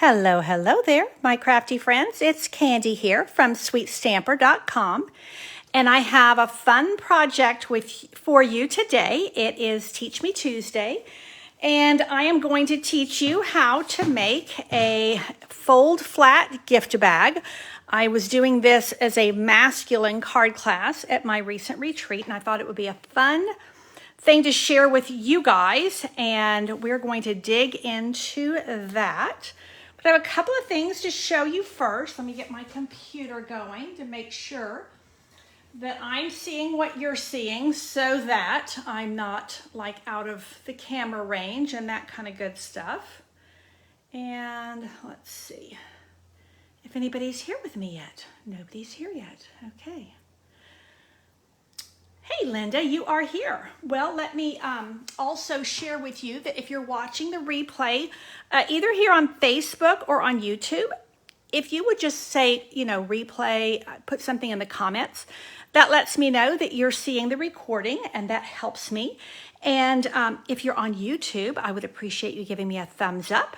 Hello, hello there, my crafty friends. It's Candy here from sweetstamper.com, and I have a fun project for you today. It is Teach Me Tuesday, and I am going to teach you how to make a fold flat gift bag. I was doing this as a masculine card class at my recent retreat, and I thought it would be a fun thing to share with you guys, and we're going to dig into that. But I have a couple of things to show you first. Let me get my computer going to make sure that I'm seeing what you're seeing so that I'm not like out of the camera range and that kind of good stuff. And let's see if anybody's here with me yet. Nobody's here yet. Okay. Hey, Linda, you are here. Well, let me also share with you that if you're watching the replay, either here on Facebook or on YouTube, if you would just say, replay, put something in the comments, that lets me know that you're seeing the recording, and that helps me. And if you're on YouTube, I would appreciate you giving me a thumbs up.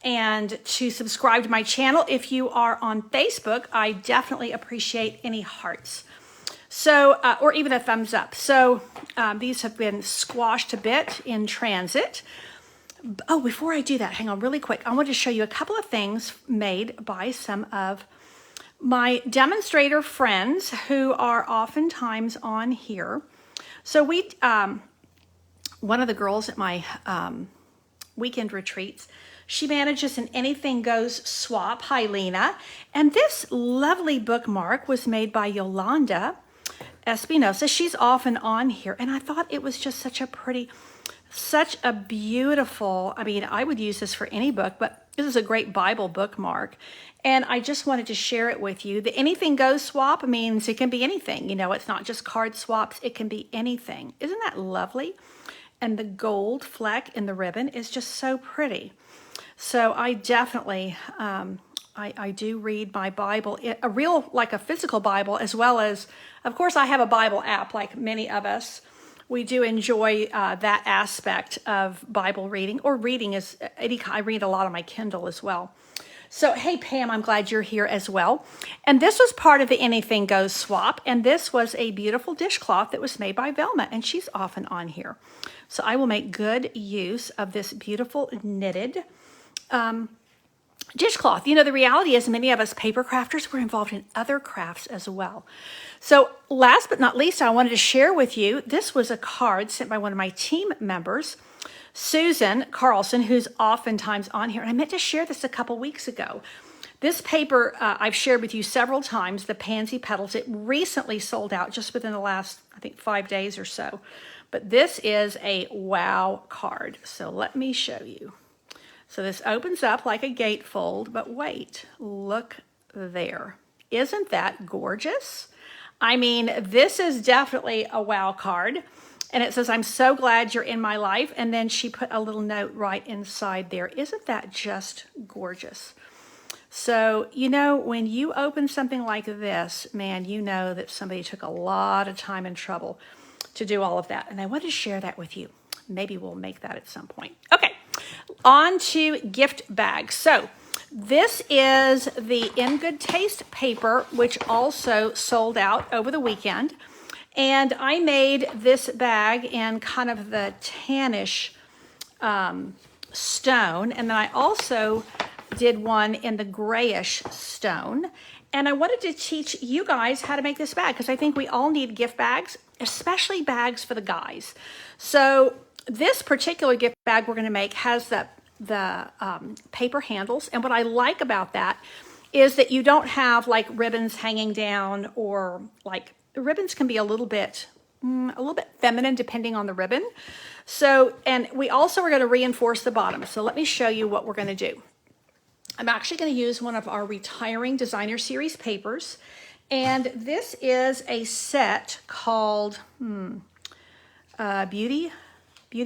And to subscribe to my channel, if you are on Facebook, I definitely appreciate any hearts. So, or even a thumbs up. So these have been squashed a bit in transit. Oh, before I do that, hang on really quick. I want to show you a couple of things made by some of my demonstrator friends who are oftentimes on here. So one of the girls at my weekend retreats, she manages an Anything Goes swap. Hi, Lena. And this lovely bookmark was made by Yolanda Espinosa. She's often on here, and I thought it was just such a beautiful, I would use this for any book, but this is a great Bible bookmark, and I just wanted to share it with you. The Anything Goes swap means it can be anything. It's not just card swaps, it can be anything. Isn't that lovely? And the gold fleck in the ribbon is just so pretty. So I definitely, I do read my Bible, like a physical Bible, as well as, of course, I have a Bible app like many of us. We do enjoy that aspect of Bible reading, or reading is, I read a lot on my Kindle as well. So, hey, Pam, I'm glad you're here as well. And this was part of the Anything Goes swap, and this was a beautiful dishcloth that was made by Velma, and she's often on here. So I will make good use of this beautiful knitted dishcloth. The reality is many of us paper crafters were involved in other crafts as well. So last but not least, I wanted to share with you, this was a card sent by one of my team members, Susan Carlson, who's oftentimes on here. And I meant to share this a couple weeks ago. This paper I've shared with you several times, the Pansy Petals. It recently sold out just within the last, 5 days or so. But this is a wow card. So let me show you. So this opens up like a gatefold, but wait, look there. Isn't that gorgeous? This is definitely a wow card. And it says, "I'm so glad you're in my life." And then she put a little note right inside there. Isn't that just gorgeous? So, when you open something like this, man, you know that somebody took a lot of time and trouble to do all of that. And I want to share that with you. Maybe we'll make that at some point. Okay. On to gift bags. So this is the In Good Taste paper, which also sold out over the weekend. And I made this bag in kind of the tannish stone. And then I also did one in the grayish stone. And I wanted to teach you guys how to make this bag, because I think we all need gift bags, especially bags for the guys. So this particular gift bag we're going to make has the paper handles. And what I like about that is that you don't have like ribbons hanging down, or like the ribbons can be a little bit feminine depending on the ribbon. So, and we also are going to reinforce the bottom. So let me show you what we're going to do. I'm actually going to use one of our Retiring Designer Series papers. And this is a set called Beauty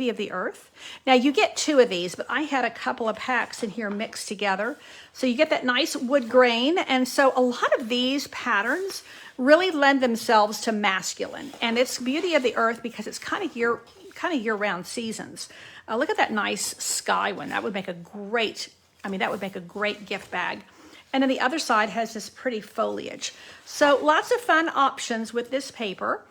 of the Earth. Now you get 2 of these, but I had a couple of packs in here mixed together. So you get that nice wood grain. And so a lot of these patterns really lend themselves to masculine. And it's Beauty of the Earth because it's kind of year-round seasons. Look at that nice sky one. That would make a great I mean, that would make a great gift bag. And then the other side has this pretty foliage. So lots of fun options with this paper.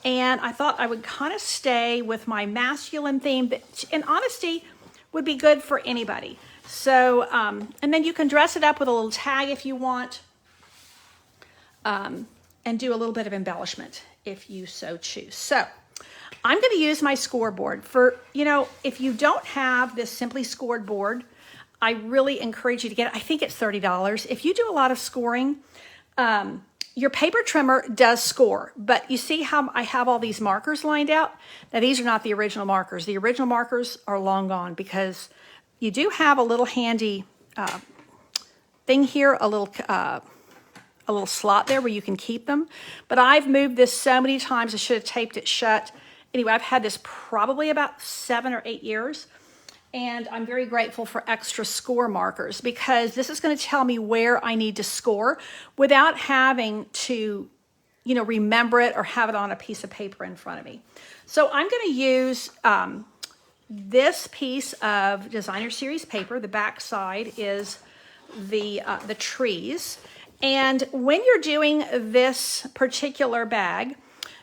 And I thought I would kind of stay with my masculine theme that, in honesty, would be good for anybody. So, and then you can dress it up with a little tag if you want, and do a little bit of embellishment if you so choose. So I'm going to use my scoreboard for, you know, if you don't have this Simply Scored board, I really encourage you to get it. I think it's $30. If you do a lot of scoring, your paper trimmer does score, but you see how I have all these markers lined out? Now, these are not the original markers. The original markers are long gone because you do have a little handy thing here, a little slot there where you can keep them. But I've moved this so many times, I should have taped it shut. Anyway, I've had this probably about 7 or 8 years. And I'm very grateful for extra score markers because this is going to tell me where I need to score without having to, you know, remember it or have it on a piece of paper in front of me. So I'm going to use this piece of designer series paper. The back side is the trees. And when you're doing this particular bag,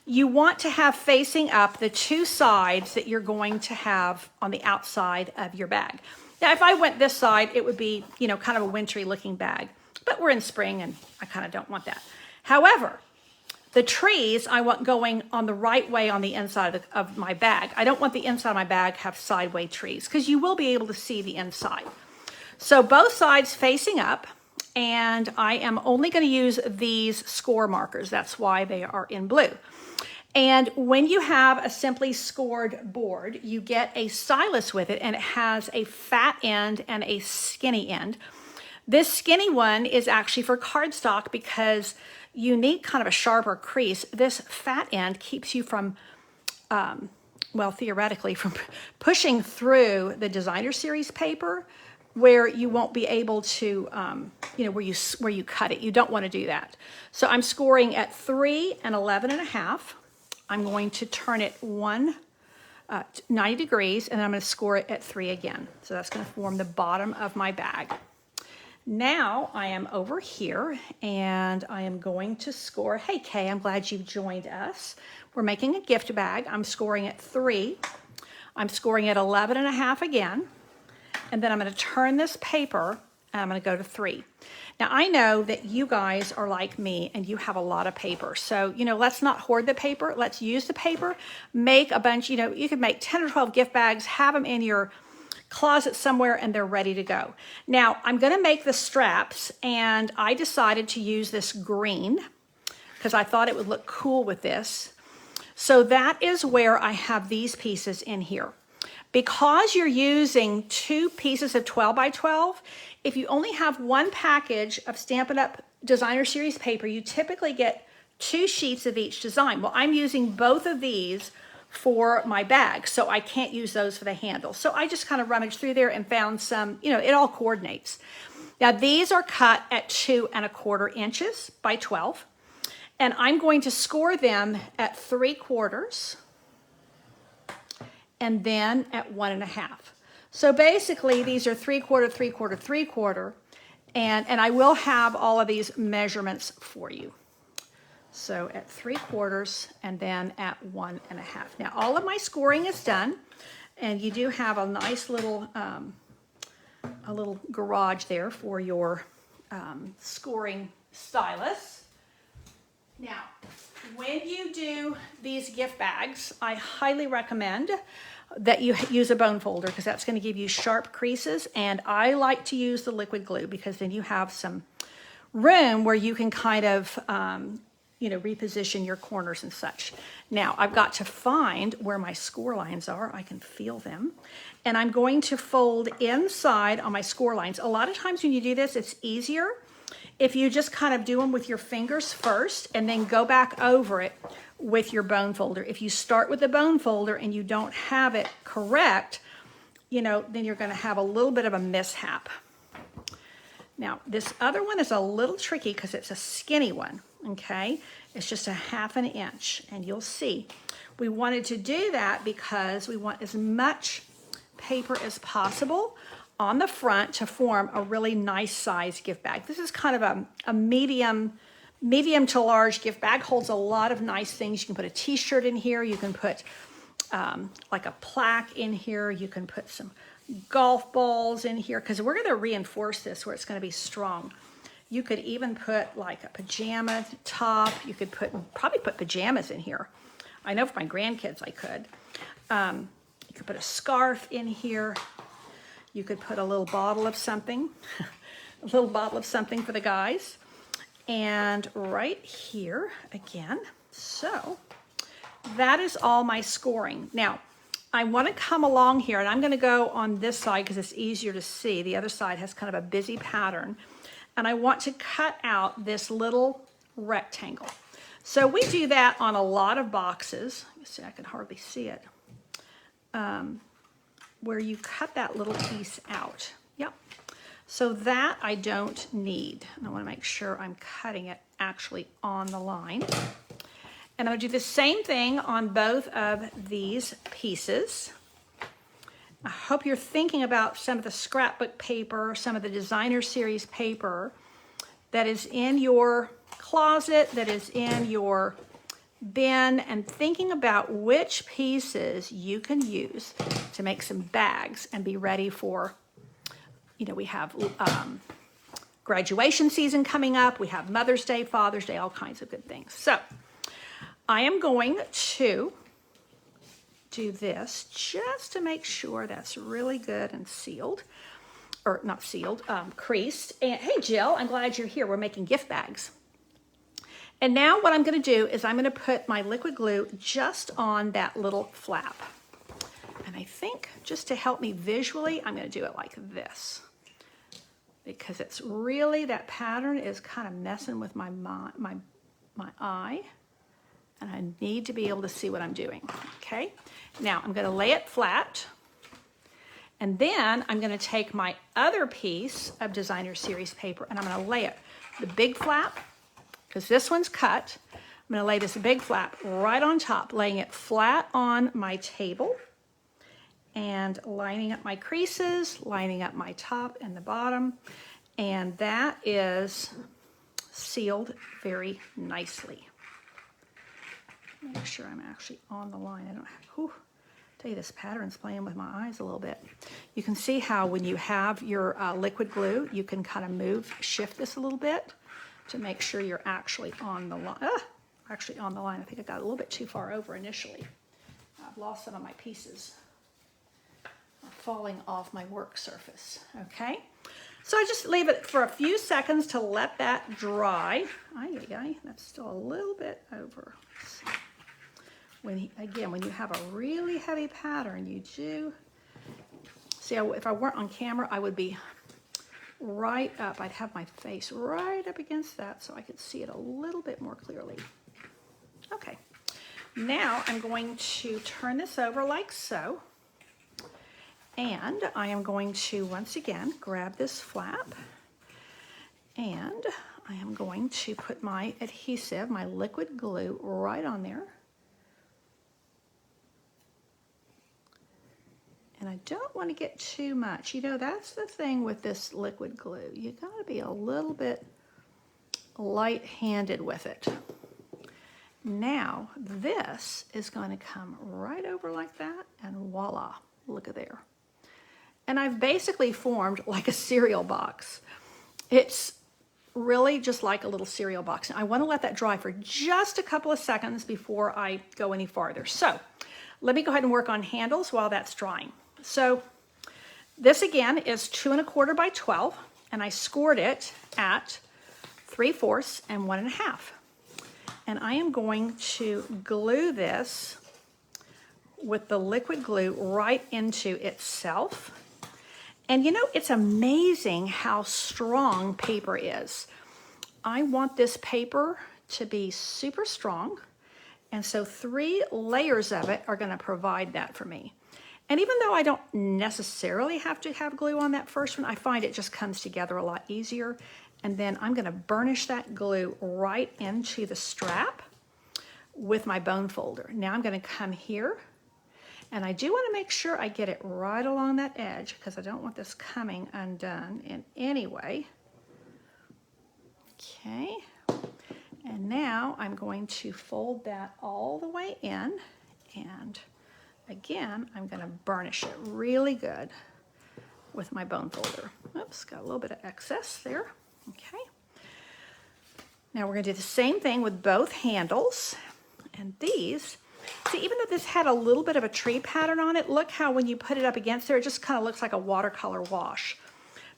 you want to have facing up the two sides that you're going to have on the outside of your bag. Now, if I went this side, it would be, you know, kind of a wintry looking bag, but we're in spring and I kind of don't want that. However, the trees I want going on the right way on the inside of my bag. I don't want the inside of my bag have sideway trees because you will be able to see the inside. So both sides facing up, and I am only going to use these score markers. That's why they are in blue. And when you have a Simply Scored board, you get a stylus with it, and it has a fat end and a skinny end. This skinny one is actually for cardstock because you need kind of a sharper crease. This fat end keeps you from, well, theoretically, from pushing through the designer series paper where you won't be able to, you know, where you cut it. You don't want to do that. So I'm scoring at 3 and 11.5. I'm going to turn it 90 degrees, and then I'm going to score it at 3 again. So that's going to form the bottom of my bag. Now I am over here, and I am going to score. Hey, Kay, I'm glad you've joined us. We're making a gift bag. I'm scoring at 3. I'm scoring at 11.5 again, and then I'm going to turn this paper, and I'm going to go to 3. Now, I know that you guys are like me and you have a lot of paper. So, you know, let's not hoard the paper. Let's use the paper, make a bunch, you know, you could make 10 or 12 gift bags, have them in your closet somewhere, and they're ready to go. Now, I'm going to make the straps, and I decided to use this green because I thought it would look cool with this. So that is where I have these pieces in here. Because you're using 2 pieces of 12 by 12, if you only have one package of Stampin' Up! Designer Series paper, you typically get 2 sheets of each design. Well, I'm using both of these for my bag, so I can't use those for the handle. So I just kind of rummaged through there and found some, you know, it all coordinates. Now, these are cut at 2¼ inches by 12, and I'm going to score them at 3/4 and then at 1.5. So basically, these are 3/4, 3/4, 3/4, and I will have all of these measurements for you. So at 3/4 and then at 1.5. Now, all of my scoring is done, and you do have a nice little garage there for your scoring stylus. Now, when you do these gift bags, I highly recommend that you use a bone folder because that's going to give you sharp creases, and I like to use the liquid glue because then you have some room where you can kind of you know, reposition your corners and such. Now, I've got to find where my score lines are. I can feel them. And I'm going to fold inside on my score lines. A lot of times when you do this, it's easier if you just kind of do them with your fingers first and then go back over it with your bone folder. If you start with the bone folder and you don't have it correct, you know, then you're going to have a little bit of a mishap. Now, this other one is a little tricky because it's a skinny one, okay? It's just 1/2 inch, and you'll see. We wanted to do that because we want as much paper as possible on the front to form a really nice size gift bag. This is kind of a medium to large gift bag. Holds a lot of nice things. You can put a t-shirt in here. You can put like a plaque in here. You can put some golf balls in here because we're going to reinforce this where it's going to be strong. You could even put like a pajama top. You could probably put pajamas in here. I know for my grandkids I could. You could put a scarf in here. You could put a little bottle of something, a little bottle of something for the guys. And right here again. So that is all my scoring. Now, I want to come along here, and I'm going to go on this side because it's easier to see. The other side has kind of a busy pattern. And I want to cut out this little rectangle. So we do that on a lot of boxes. Let me see, I can hardly see it. Where you cut that little piece out. Yep. So that I don't need. And I want to make sure I'm cutting it actually on the line. And I'm going to do the same thing on both of these pieces. I hope you're thinking about some of the scrapbook paper, some of the designer series paper that is in your closet, that is in your bin, and thinking about which pieces you can use to make some bags and be ready for, you know, we have graduation season coming up. We have Mother's Day, Father's Day, all kinds of good things. So I am going to do this just to make sure that's really good and sealed, or not sealed, creased. And hey, Jill, I'm glad you're here. We're making gift bags. And now what I'm going to do is I'm going to put my liquid glue just on that little flap. And I think just to help me visually, I'm going to do it like this. Because it's really, that pattern is kind of messing with my eye. And I need to be able to see what I'm doing. Okay. Now I'm going to lay it flat. And then I'm going to take my other piece of designer series paper and I'm going to lay it, the big flap, because this one's cut. I'm going to lay this big flap right on top, laying it flat on my table and lining up my creases, lining up my top and the bottom. And that is sealed very nicely. Make sure I'm actually on the line. I don't have, whew, tell you, this pattern's playing with my eyes a little bit. You can see how when you have your liquid glue, you can kind of shift this a little bit to make sure you're actually on the line. Actually on the line. I think I got a little bit too far over initially. I've lost some of my pieces falling off my work surface. Okay, so I just leave it for a few seconds to let that dry. That's still a little bit over. When you have a really heavy pattern, you do see. If I weren't on camera, I would be right up. I'd have my face right up against that so I could see it a little bit more clearly. Okay, now I'm going to turn this over like so. And I am going to, once again, grab this flap. And I am going to put my adhesive, my liquid glue, right on there. And I don't want to get too much. You know, that's the thing with this liquid glue. You got to be a little bit light-handed with it. Now, this is going to come right over like that, and voila, look at there. And I've basically formed like a cereal box. It's really just like a little cereal box. And I want to let that dry for just a couple of seconds before I go any farther. So let me go ahead and work on handles while that's drying. So this again is 2 1/4 by 12, and I scored it at 3/4 and 1 1/2. And I am going to glue this with the liquid glue right into itself. And you know, it's amazing how strong paper is. I want this paper to be super strong. And so 3 layers of it are going to provide that for me. And even though I don't necessarily have to have glue on that first one, I find it just comes together a lot easier. And then I'm going to burnish that glue right into the strap with my bone folder. Now I'm going to come here And I do want to make sure I get it right along that edge because I don't want this coming undone in any way. Okay, and now I'm going to fold that all the way in, and again, I'm going to burnish it really good with my bone folder. Oops, got a little bit of excess there. Okay. Now we're going to do the same thing with both handles. And these, see, even though this had a little bit of a tree pattern on it, look how when you put it up against there, it just kind of looks like a watercolor wash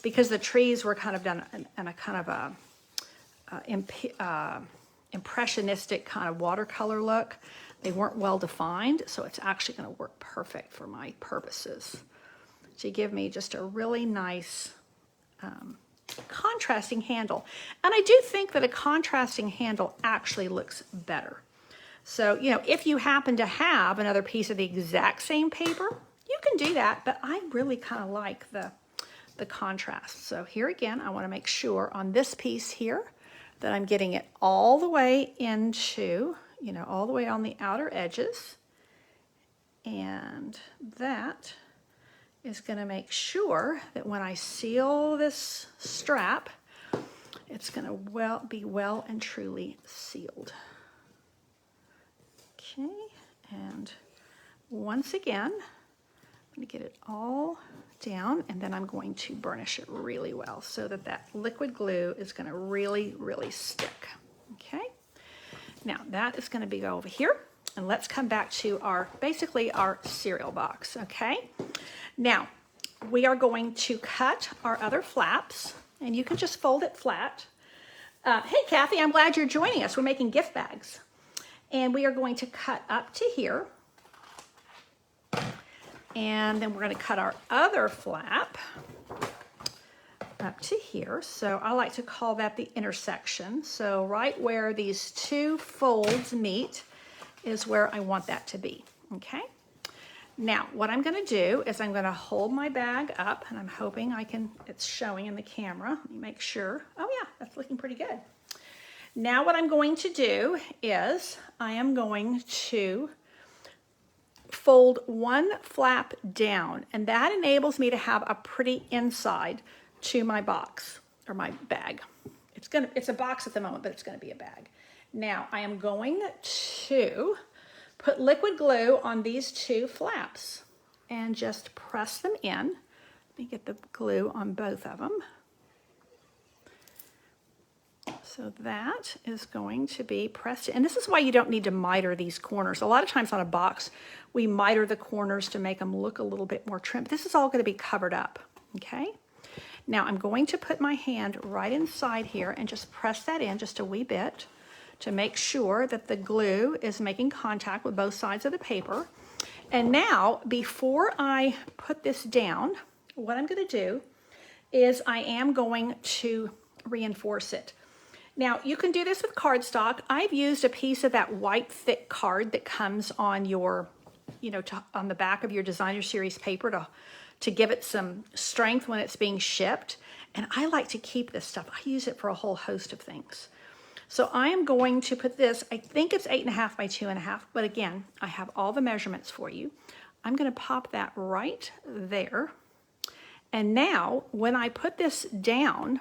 because the trees were kind of done in a kind of a impressionistic kind of watercolor look. They weren't well defined, so it's actually going to work perfect for my purposes. To give me just a really nice contrasting handle. And I do think that a contrasting handle actually looks better. So, you know, if you happen to have another piece of the exact same paper, you can do that, but I really kind of like the contrast. So here again, I want to make sure on this piece here that I'm getting it all the way into, you know, all the way on the outer edges. And that is going to make sure that when I seal this strap, it's going to be well and truly sealed. Okay, and once again, I'm going to get it all down, and then I'm going to burnish it really well so that that liquid glue is going to really, really stick. Okay, now that is going to be over here, and let's come back to our, basically our cereal box. Okay, now we are going to cut our other flaps, and you can just fold it flat. Hey Kathy, I'm glad you're joining us. We're making gift bags, and we are going to cut up to here. And then we're going to cut our other flap up to here. So I like to call that the intersection. So right where these two folds meet is where I want that to be. Okay. Now what I'm going to do is I'm going to hold my bag up, and I'm hoping it's showing in the camera. Let me make sure. Oh yeah, that's looking pretty good. Now what I'm going to do is I am going to fold one flap down, and that enables me to have a pretty inside to my box or my bag. It's a box at the moment, but it's going to be a bag. Now I am going to put liquid glue on these two flaps and just press them in. Let me get the glue on both of them. So that is going to be pressed in. And this is why you don't need to miter these corners. A lot of times on a box, we miter the corners to make them look a little bit more trim. This is all going to be covered up, okay? Now I'm going to put my hand right inside here and just press that in just a wee bit to make sure that the glue is making contact with both sides of the paper. And now, before I put this down, what I'm going to do is I am going to reinforce it. Now, you can do this with cardstock. I've used a piece of that white thick card that comes on your, on the back of your designer series paper to give it some strength when it's being shipped. And I like to keep this stuff. I use it for a whole host of things. So I am going to put this, I think it's 8.5 by 2.5, but again, I have all the measurements for you. I'm going to pop that right there. And now, when I put this down,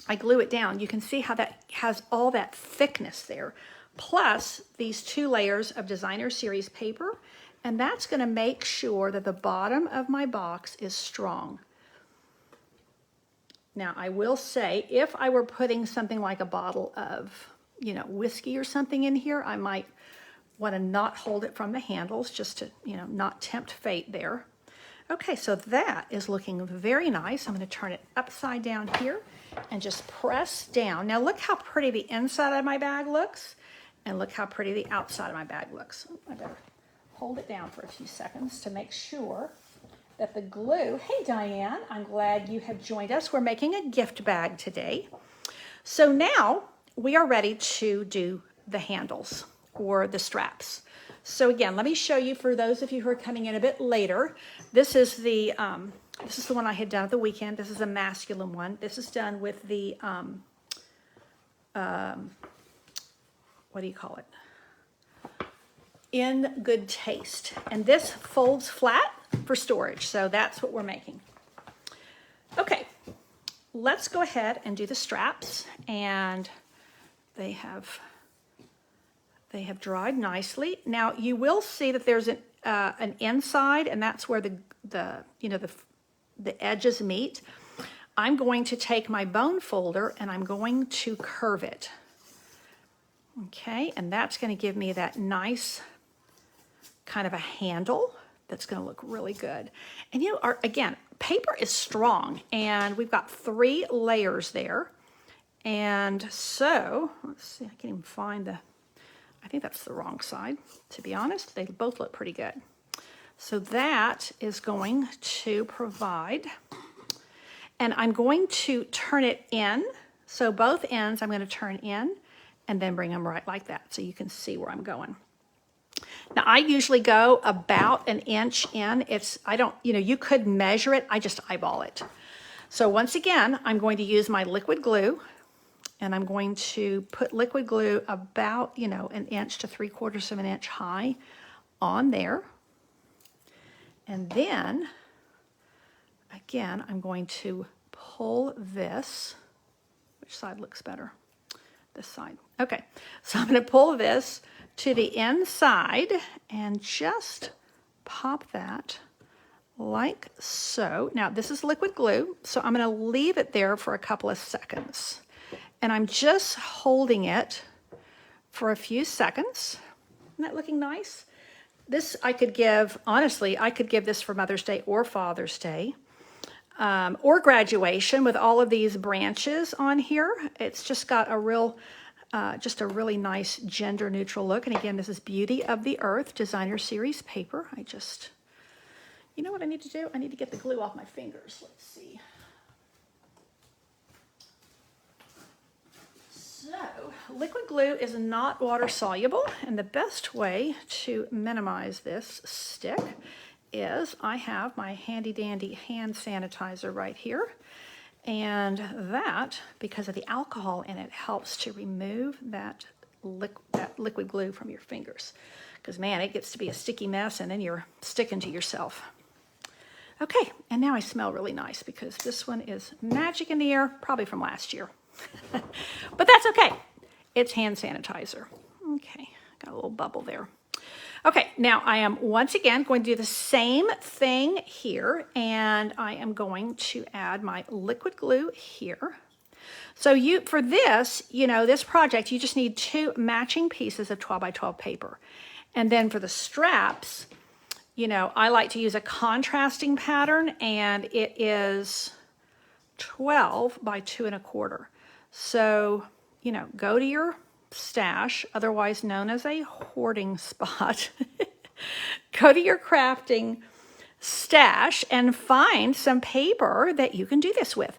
I glue it down, you can see how that has all that thickness there, plus these 2 layers of designer series paper, and that's going to make sure that the bottom of my box is strong. Now, I will say, if I were putting something like a bottle of, whiskey or something in here, I might want to not hold it from the handles just to, not tempt fate there. Okay, so that is looking very nice. I'm going to turn it upside down here and just press down. Now look how pretty the inside of my bag looks, and look how pretty the outside of my bag looks. I better hold it down for a few seconds to make sure that the glue, hey Diane, I'm glad you have joined us. We're making a gift bag today. So now we are ready to do the handles or the straps. So again, let me show you for those of you who are coming in a bit later. This is the one I had done at the weekend. This is a masculine one. This is done with the, what do you call it? in good taste. And this folds flat for storage, so that's what we're making. Okay, let's go ahead and do the straps, and they have dried nicely. Now you will see that there's an inside, and that's where the edges meet. I'm going to take my bone folder and I'm going to curve it. Okay, and that's going to give me that nice kind of a handle that's going to look really good. And you know, again, paper is strong, and we've got 3 layers there. And so, let's see, I can't even find I think that's the wrong side, to be honest. They both look pretty good. So that is going to provide, and I'm going to turn it in. So both ends I'm going to turn in and then bring them right like that so you can see where I'm going. Now I usually go about an inch in. You could measure it, I just eyeball it. So once again, I'm going to use my liquid glue, and I'm going to put liquid glue about, an inch to 3/4 of an inch high on there. And then, again, I'm going to pull this. Which side looks better? This side. Okay, so I'm going to pull this to the inside and just pop that like so. Now, this is liquid glue, so I'm going to leave it there for a couple of seconds. And I'm just holding it for a few seconds. Isn't that looking nice? This I could give, honestly, I could give this for Mother's Day or Father's Day, or graduation with all of these branches on here. It's just got a really nice gender neutral look. And again, this is Beauty of the Earth Designer Series paper. You know what I need to do? I need to get the glue off my fingers. Let's see. So, liquid glue is not water soluble, and the best way to minimize this stick is I have my handy dandy hand sanitizer right here, and that, because of the alcohol in it, helps to remove that liquid glue from your fingers, because man, it gets to be a sticky mess and then you're sticking to yourself. Okay, and now I smell really nice because this one is magic in the air, probably from last year. But that's okay. It's hand sanitizer. Okay, got a little bubble there. Okay, now I am once again going to do the same thing here, and I am going to add my liquid glue here. So for this, this project, you just need 2 matching pieces of 12 by 12 paper. And then for the straps, I like to use a contrasting pattern, and it is 12 by 2 1/4. So, go to your stash, otherwise known as a hoarding spot. Go to your crafting stash and find some paper that you can do this with.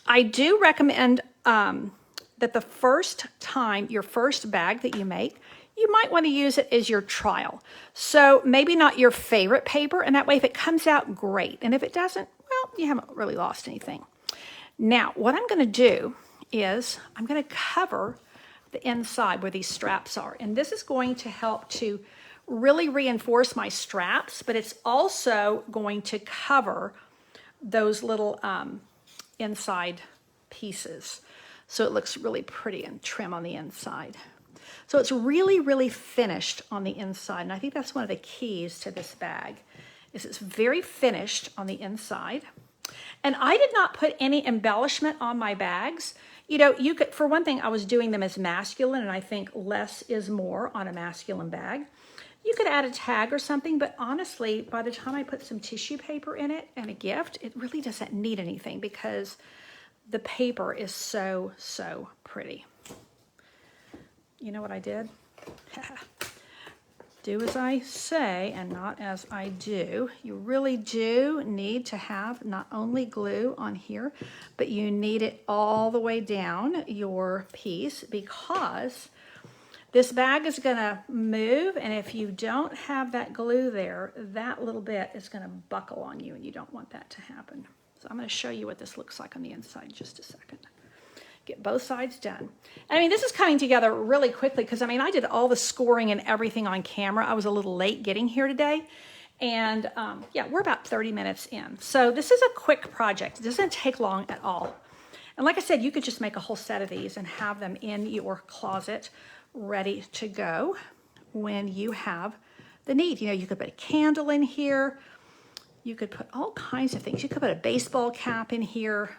I do recommend that the first time, your first bag that you make, you might want to use it as your trial. So maybe not your favorite paper, and that way if it comes out, great. And if it doesn't, well, you haven't really lost anything. Now, what I'm going to do is I'm going to cover the inside where these straps are. And this is going to help to really reinforce my straps, but it's also going to cover those little inside pieces. So it looks really pretty and trim on the inside. So it's really, really finished on the inside. And I think that's one of the keys to this bag, is it's very finished on the inside. And I did not put any embellishment on my bags. You could, for one thing, I was doing them as masculine, and I think less is more on a masculine bag. You could add a tag or something, but honestly, by the time I put some tissue paper in it and a gift, it really doesn't need anything because the paper is so, so pretty. You know what I did? Do as I say and not as I do. You really do need to have not only glue on here, but you need it all the way down your piece, because this bag is going to move, and if you don't have that glue there, that little bit is going to buckle on you, and you don't want that to happen. So I'm going to show you what this looks like on the inside in just a second. Get both sides done. I mean, this is coming together really quickly because, I mean, I did all the scoring and everything on camera. I was a little late getting here today. And yeah, we're about 30 minutes in. So this is a quick project. It doesn't take long at all. And like I said, you could just make a whole set of these and have them in your closet ready to go when you have the need. You know, you could put a candle in here. You could put all kinds of things. You could put a baseball cap in here.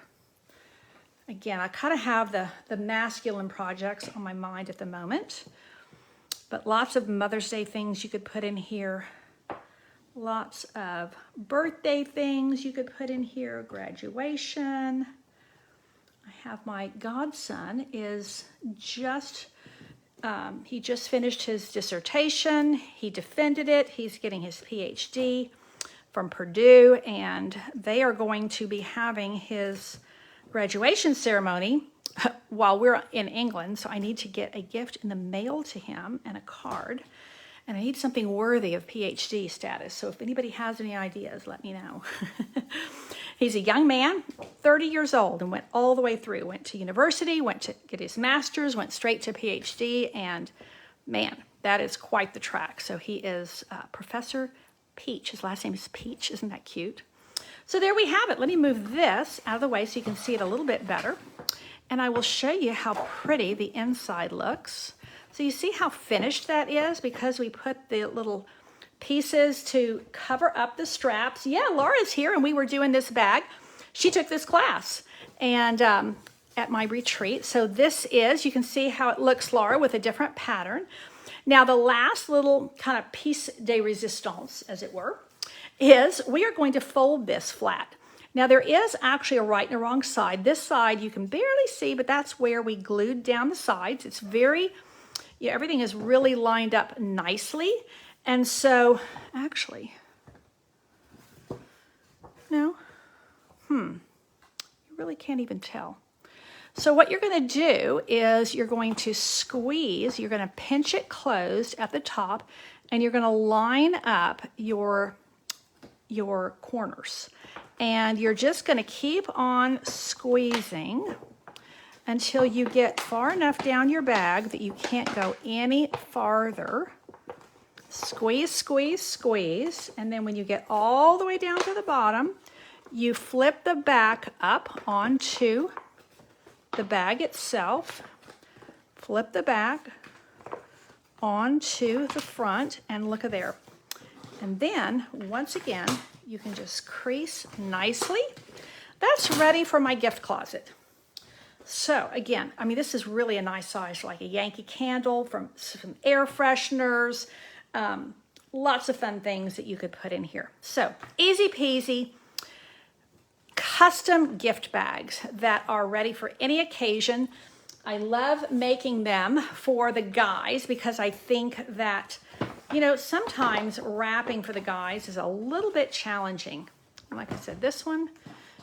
Again, I kind of have the masculine projects on my mind at the moment, but lots of Mother's Day things you could put in here. Lots of birthday things you could put in here, graduation. I have my godson is just, he just finished his dissertation. He defended it. He's getting his PhD from Purdue, and they are going to be having his graduation ceremony while we're in England. So I need to get a gift in the mail to him and a card. And I need something worthy of PhD status. So if anybody has any ideas, let me know. He's a young man, 30 years old, and went all the way through. Went to university, went to get his master's, went straight to PhD. And man, that is quite the track. So he is Professor Peach. His last name is Peach. Isn't that cute? So there we have it. Let me move this out of the way so you can see it a little bit better. And I will show you how pretty the inside looks. So you see how finished that is because we put the little pieces to cover up the straps. Yeah, Laura's here and we were doing this bag. She took this class and at my retreat. So this is, you can see how it looks, Laura, with a different pattern. Now the last little kind of piece de resistance, as it were, is we are going to fold this flat. Now there is actually a right and a wrong side. This side you can barely see, but that's where we glued down the sides. It's very... yeah, everything is really lined up nicely. And so, actually, no, you really can't even tell. So what you're going to do is you're going to squeeze, you're going to pinch it closed at the top, and you're going to line up your corners. And you're just going to keep on squeezing until you get far enough down your bag that you can't go any farther. Squeeze, squeeze, squeeze. And then when you get all the way down to the bottom, you flip the back up onto the bag itself. Flip the back onto the front, and look at there. And then, once again, you can just crease nicely. That's ready for my gift closet. So again, I mean, this is really a nice size, like a Yankee candle, from some air fresheners, lots of fun things that you could put in here. So easy peasy, custom gift bags that are ready for any occasion. I love making them for the guys because I think that, you know, sometimes wrapping for the guys is a little bit challenging. Like I said, this one,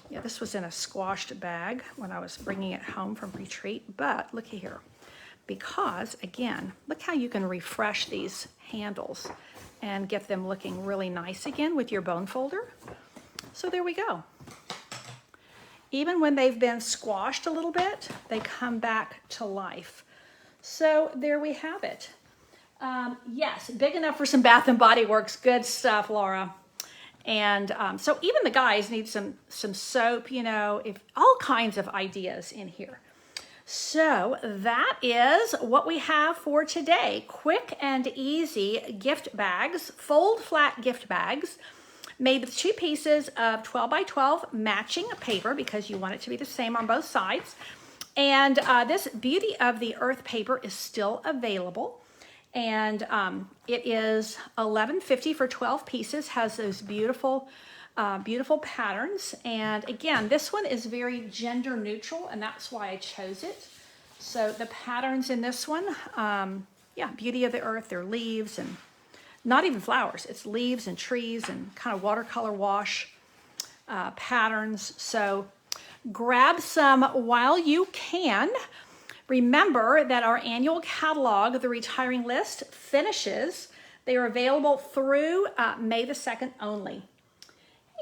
yeah, this was in a squashed bag when I was bringing it home from retreat, but look here, because again, look how you can refresh these handles and get them looking really nice again with your bone folder. So there we go. Even when they've been squashed a little bit, they come back to life. So there we have it. Yes, big enough for some Bath and Body Works. Good stuff, Laura. And so even the guys need some soap, you know, all kinds of ideas in here. So that is what we have for today. Quick and easy gift bags, fold flat gift bags, made with 2 pieces of 12 by 12 matching paper because you want it to be the same on both sides. And this Beauty of the Earth paper is still available. And it is $11.50 for 12 pieces, has those beautiful, beautiful patterns. And again, this one is very gender neutral, and that's why I chose it. So the patterns in this one, yeah, Beauty of the Earth, they're leaves and not even flowers. It's leaves and trees and kind of watercolor wash patterns. So grab some while you can. Remember that our annual catalog, the Retiring List, finishes. They are available through May the 2nd only.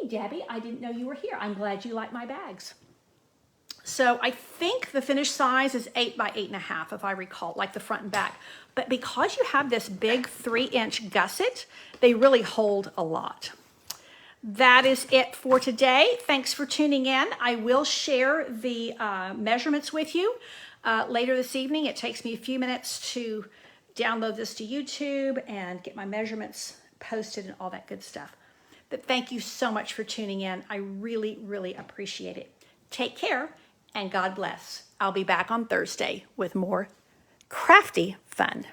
Hey, Debbie, I didn't know you were here. I'm glad you like my bags. So I think the finished size is 8 by 8.5, if I recall, like the front and back. But because you have this big 3-inch gusset, they really hold a lot. That is it for today. Thanks for tuning in. I will share the measurements with you later this evening. It takes me a few minutes to download this to YouTube and get my measurements posted and all that good stuff. But thank you so much for tuning in. I really, really appreciate it. Take care and God bless. I'll be back on Thursday with more crafty fun.